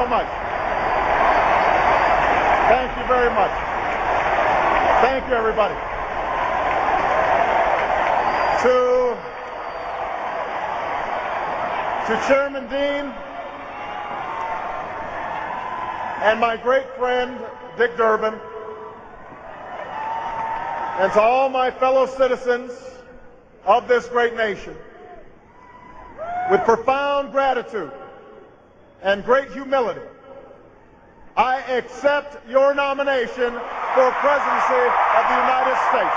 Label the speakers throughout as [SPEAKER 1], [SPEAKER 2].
[SPEAKER 1] so much. Thank you very much. Thank you, everybody. To Chairman Dean and my great friend, Dick Durbin, and to all my fellow citizens of this great nation, with profound gratitude and great humility, I accept your nomination for presidency of the United States.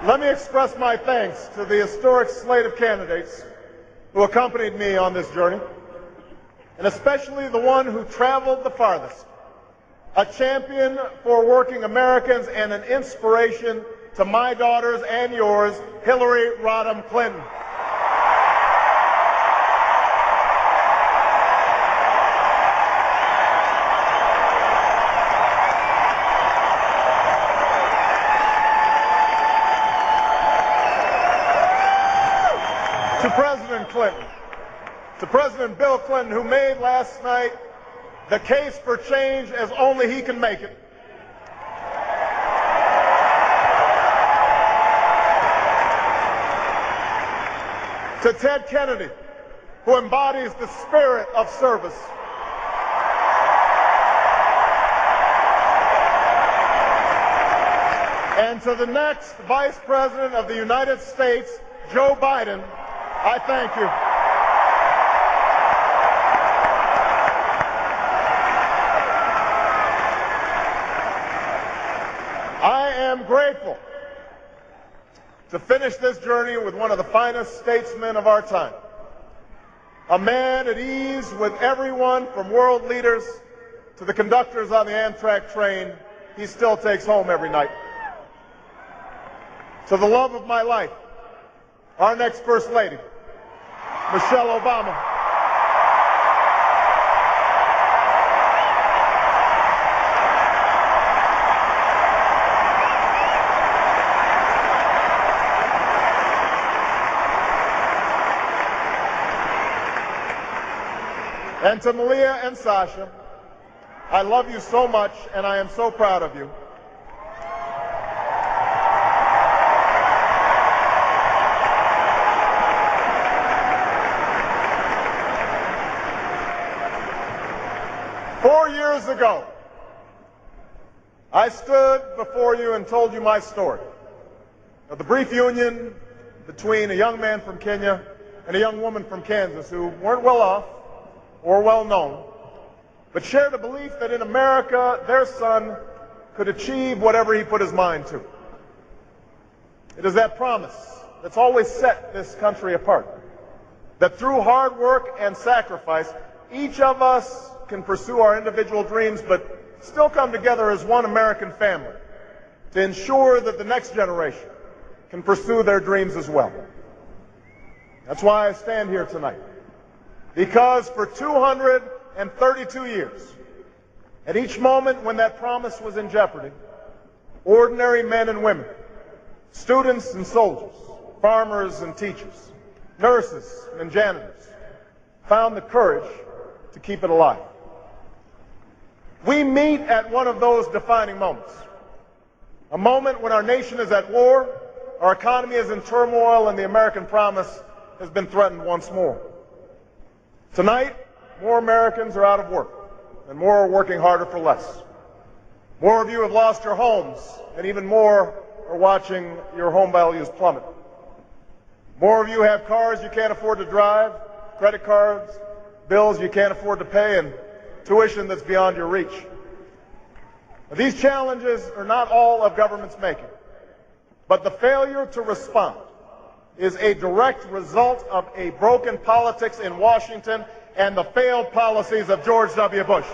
[SPEAKER 1] Let me express my thanks to the historic slate of candidates who accompanied me on this journey, and especially the one who traveled the farthest, a champion for working Americans and an inspiration to my daughters and yours, Hillary Rodham Clinton. To President Bill Clinton, who made last night the case for change as only he can make it. To Ted Kennedy, who embodies the spirit of service. And to the next Vice President of the United States, Joe Biden, I thank you. I am grateful to finish this journey with one of the finest statesmen of our time, a man at ease with everyone from world leaders to the conductors on the Amtrak train he still takes home every night. To the love of my life, our next First Lady, Michelle Obama. And to Malia and Sasha, I love you so much, and I am so proud of you. Years ago, I stood before you and told you my story of the brief union between a young man from Kenya and a young woman from Kansas who weren't well off or well known, but shared a belief that in America their son could achieve whatever he put his mind to. It is that promise that's always set this country apart, that through hard work and sacrifice, each of us can pursue our individual dreams, but still come together as one American family to ensure that the next generation can pursue their dreams as well. That's why I stand here tonight. Because for 232 years, at each moment when that promise was in jeopardy, ordinary men and women, students and soldiers, farmers and teachers, nurses and janitors, found the courage to keep it alive. We meet at one of those defining moments, a moment when our nation is at war, our economy is in turmoil, and the American promise has been threatened once more. Tonight, more Americans are out of work, and more are working harder for less. More of you have lost your homes, and even more are watching your home values plummet. More of you have cars you can't afford to drive, credit cards, bills you can't afford to pay, and tuition that's beyond your reach. These challenges are not all of government's making, but the failure to respond is a direct result of a broken politics in Washington and the failed policies of George W. Bush.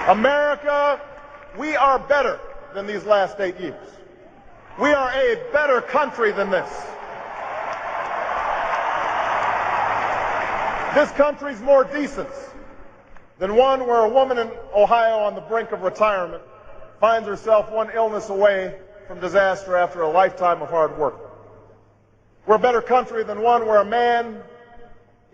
[SPEAKER 1] America, we are better than these last 8 years. We are a better country than this. This country's more decent than one where a woman in Ohio on the brink of retirement finds herself one illness away from disaster after a lifetime of hard work. We're a better country than one where a man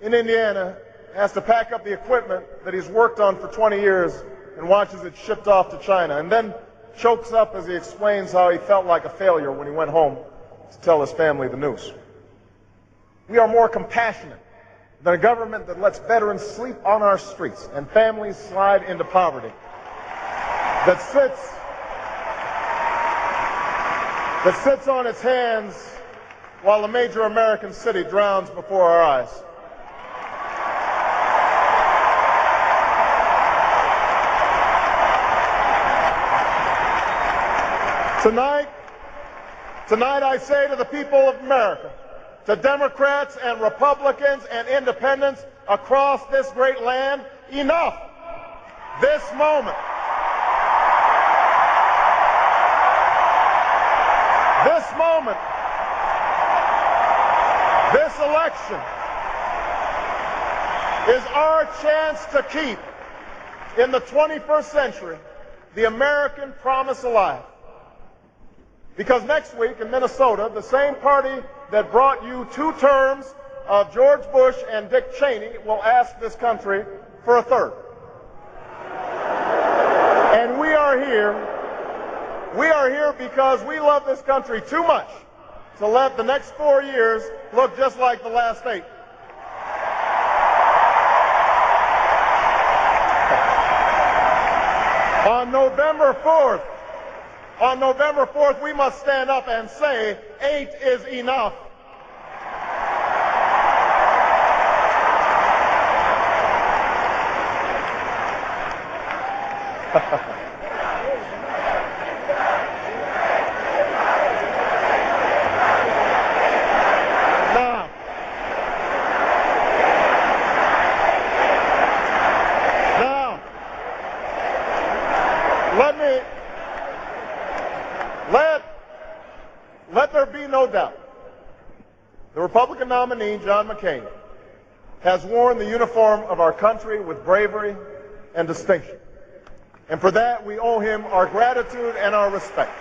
[SPEAKER 1] in Indiana has to pack up the equipment that he's worked on for 20 years and watches it shipped off to China, and then chokes up as he explains how he felt like a failure when he went home to tell his family the news. We are more compassionate than a government that lets veterans sleep on our streets and families slide into poverty, that sits on its hands while a major American city drowns before our eyes. Tonight I say to the people of America, to Democrats and Republicans and independents across this great land, enough. This moment, this election is our chance to keep, in the 21st century, the American promise alive. Because next week in Minnesota, the same party that brought you 2 terms of George Bush and Dick Cheney will ask this country for a 3rd. And we are here because we love this country too much to let the next 4 years look just like the last 8. On November 4th, we must stand up and say, 8 is enough. Let there be no doubt. The Republican nominee, John McCain, has worn the uniform of our country with bravery and distinction. And for that, we owe him our gratitude and our respect.